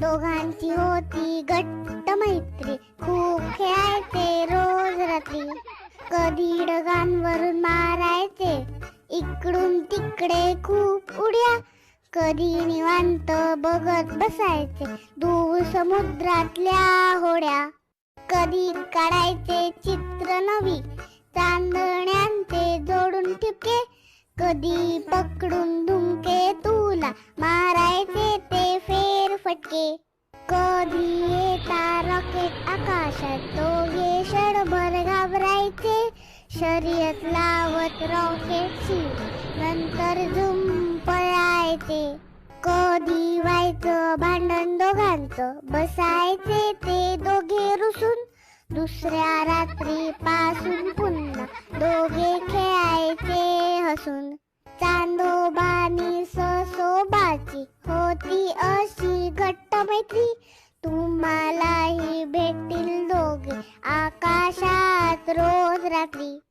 दोघांची होती घट्ट मैत्री, खूप खेळायचे रोज रात्री. कधी ढगांवरून मारायचे, इकडून तिकडे खूप उड्या. कधी निवांत बघत बसायचे दूर समुद्रातल्या होड्या. कधी काढायचे चित्र नवी, चांदण्यांचे जोडून ठिपके. कधी पकडून धुमके तुला मारायचे ते फेरफटके. कधी येता रॉकेट आकाशात, दोघे क्षणभर घाबरायचे. शर्यत लावत रॉकेटची, नंतर झुम पळायचे. कधी व्हायचं भांडण दोघांचं, बसायचे ते दोघे रुसून. दुसऱ्या रात्री पासून पुन्हा दोघे खेळायचे हसून. चांदोबानी ससोबाची होती अशी घट्ट मैत्री, तुम्हालाही भेटतील दोघे आकाशात रोज रात्री.